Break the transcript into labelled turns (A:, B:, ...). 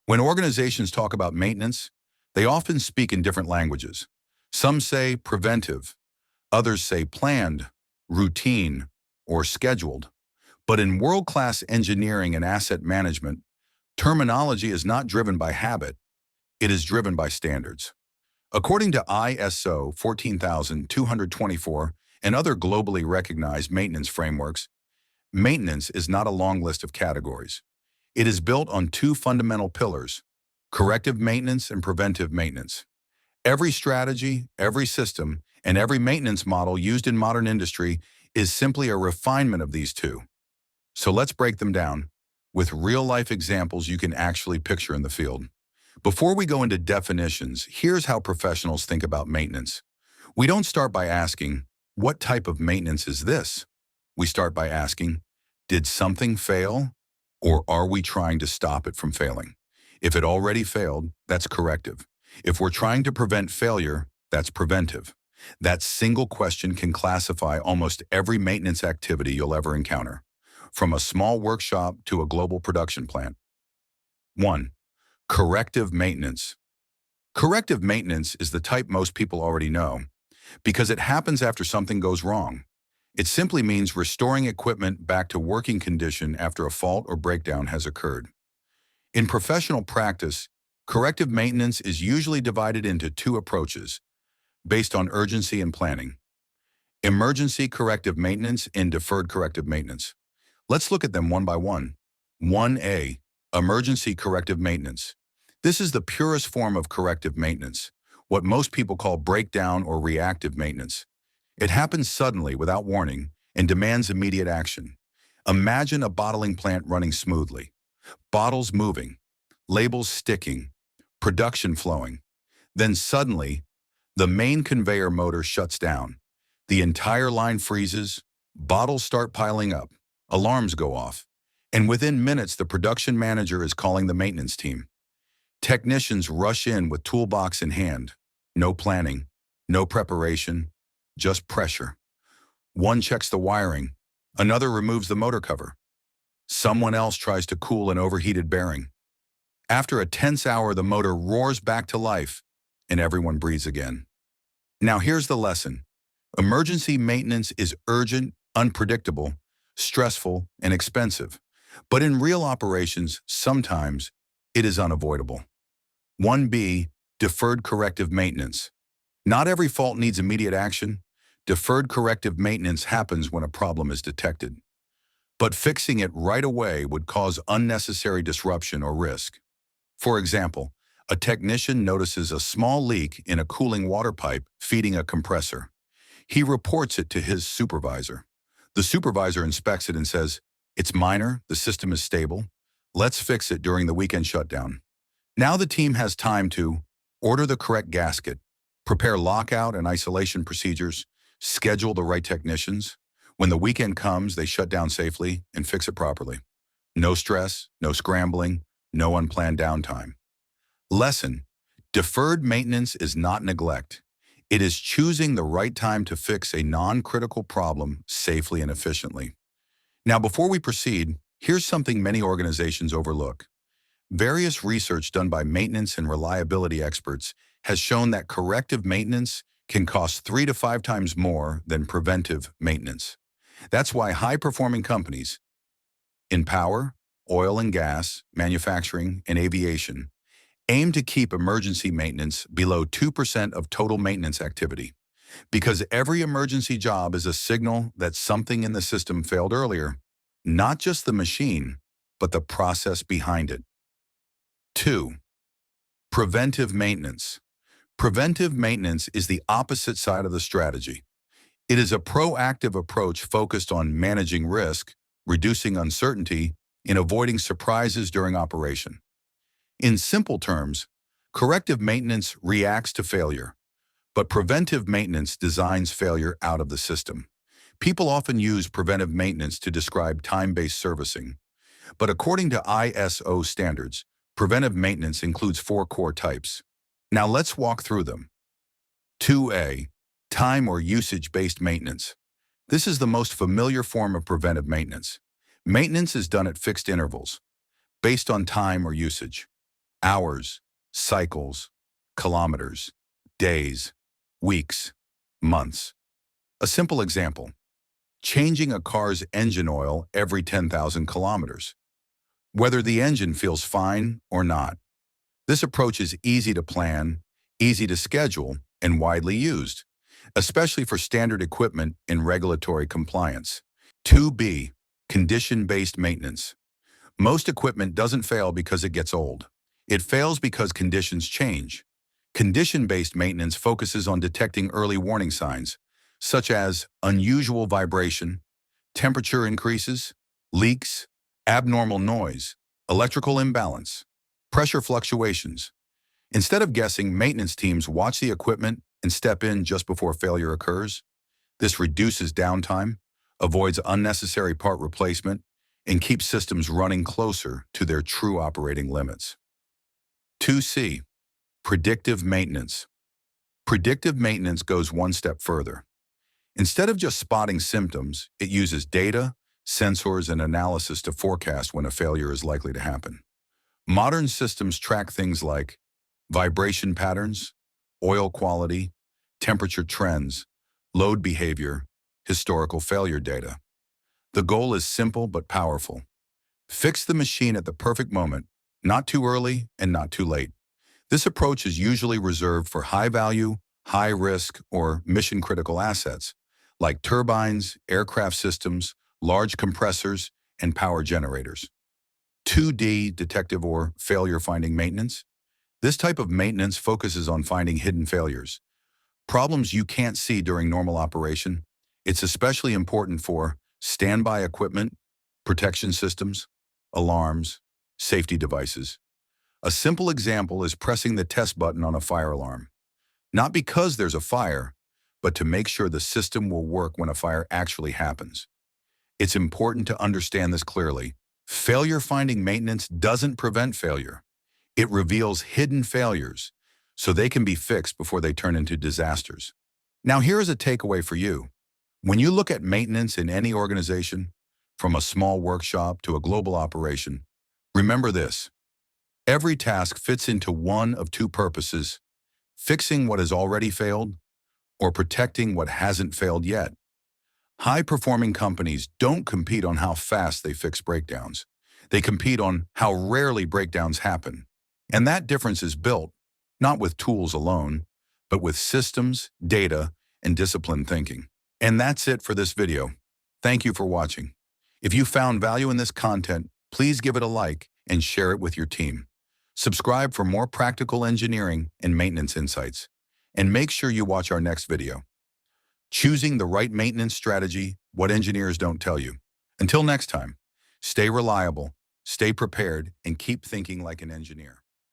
A: When organizations talk about maintenance, they often speak in different languages. Some say preventive, others say planned, routine, or scheduled. But in world-class engineering and asset management, terminology is not driven by habit, it is driven by standards. According to ISO 14224 and other globally recognized maintenance frameworks, maintenance is not a long list of categories. It is built on two fundamental pillars: corrective maintenance and preventive maintenance. Every strategy, every system, and every maintenance model used in modern industry is simply a refinement of these two. So let's break them down with real-life examples you can actually picture in the field. Before we go into definitions, here's how professionals think about maintenance. We don't start by asking, what type of maintenance is this? We start by asking, did something fail, or are we trying to stop it from failing? If it already failed, that's corrective. If we're trying to prevent failure, that's preventive. That single question can classify almost every maintenance activity you'll ever encounter, from a small workshop to a global production plant. 1. Corrective maintenance. Corrective maintenance is the type most people already know because it happens after something goes wrong. It simply means restoring equipment back to working condition after a fault or breakdown has occurred. In professional practice, corrective maintenance is usually divided into two approaches based on urgency and planning: emergency corrective maintenance and deferred corrective maintenance. Let's look at them one by one. 1A, emergency corrective maintenance. This is the purest form of corrective maintenance, what most people call breakdown or reactive maintenance. It happens suddenly without warning and demands immediate action. Imagine a bottling plant running smoothly, bottles moving, labels sticking, production flowing. Then suddenly, the main conveyor motor shuts down. The entire line freezes, bottles start piling up, alarms go off, and within minutes the production manager is calling the maintenance team. Technicians rush in with toolbox in hand. No planning, no preparation, just pressure. One checks the wiring, another removes the motor cover. Someone else tries to cool an overheated bearing. After a tense hour, the motor roars back to life, and everyone breathes again. Now here's the lesson. Emergency maintenance is urgent, unpredictable, stressful, and expensive. But in real operations, sometimes it is unavoidable. 1B, deferred corrective maintenance. Not every fault needs immediate action. Deferred corrective maintenance happens when a problem is detected. But fixing it right away would cause unnecessary disruption or risk. For example, a technician notices a small leak in a cooling water pipe feeding a compressor. He reports it to his supervisor. The supervisor inspects it and says, "It's minor, the system is stable. Let's fix it during the weekend shutdown." Now the team has time to order the correct gasket, prepare lockout and isolation procedures, schedule the right technicians. When the weekend comes, they shut down safely and fix it properly. No stress, no scrambling, no unplanned downtime. Lesson: deferred maintenance is not neglect. It is choosing the right time to fix a non-critical problem safely and efficiently. Now, before we proceed, here's something many organizations overlook. Various research done by maintenance and reliability experts has shown that corrective maintenance can cost 3 to 5 times more than preventive maintenance. That's why high-performing companies in power, oil and gas, manufacturing, and aviation aim to keep emergency maintenance below 2% of total maintenance activity, because every emergency job is a signal that something in the system failed earlier, not just the machine, but the process behind it. 2. Preventive maintenance. Preventive maintenance is the opposite side of the strategy. It is a proactive approach focused on managing risk, reducing uncertainty, and avoiding surprises during operation. In simple terms, corrective maintenance reacts to failure, but preventive maintenance designs failure out of the system. People often use preventive maintenance to describe time-based servicing, but according to ISO standards, preventive maintenance includes 4 core types. Now let's walk through them. 2A, time or usage-based maintenance. This is the most familiar form of preventive maintenance. Maintenance is done at fixed intervals, based on time or usage. Hours, cycles, kilometers, days, weeks, months. A simple example: changing a car's engine oil every 10,000 kilometers, whether the engine feels fine or not. This approach is easy to plan, easy to schedule, and widely used, especially for standard equipment in regulatory compliance. 2B, condition-based maintenance. Most equipment doesn't fail because it gets old. It fails because conditions change. Condition-based maintenance focuses on detecting early warning signs, such as unusual vibration, temperature increases, leaks, abnormal noise, electrical imbalance, pressure fluctuations. Instead of guessing, maintenance teams watch the equipment and step in just before failure occurs. This reduces downtime, avoids unnecessary part replacement, and keeps systems running closer to their true operating limits. 2C, predictive maintenance. Predictive maintenance goes one step further. Instead of just spotting symptoms, it uses data, sensors, and analysis to forecast when a failure is likely to happen. Modern systems track things like vibration patterns, oil quality, temperature trends, load behavior, historical failure data. The goal is simple but powerful. Fix the machine at the perfect moment, not too early and not too late. This approach is usually reserved for high-value, high-risk, or mission-critical assets, like turbines, aircraft systems, large compressors, and power generators. 2D, detective or failure-finding maintenance. This type of maintenance focuses on finding hidden failures, problems you can't see during normal operation. It's especially important for standby equipment, protection systems, alarms, safety devices. A simple example is pressing the test button on a fire alarm, not because there's a fire, but to make sure the system will work when a fire actually happens. It's important to understand this clearly. Failure-finding maintenance doesn't prevent failure. It reveals hidden failures so they can be fixed before they turn into disasters. Now, here is a takeaway for you. When you look at maintenance in any organization, from a small workshop to a global operation, remember this: every task fits into one of two purposes: fixing what has already failed or protecting what hasn't failed yet. High-performing companies don't compete on how fast they fix breakdowns. They compete on how rarely breakdowns happen. And that difference is built, not with tools alone, but with systems, data, and disciplined thinking. And that's it for this video. Thank you for watching. If you found value in this content, please give it a like and share it with your team. Subscribe for more practical engineering and maintenance insights. And make sure you watch our next video. Choosing the right maintenance strategy, what engineers don't tell you. Until next time, stay reliable, stay prepared, and keep thinking like an engineer.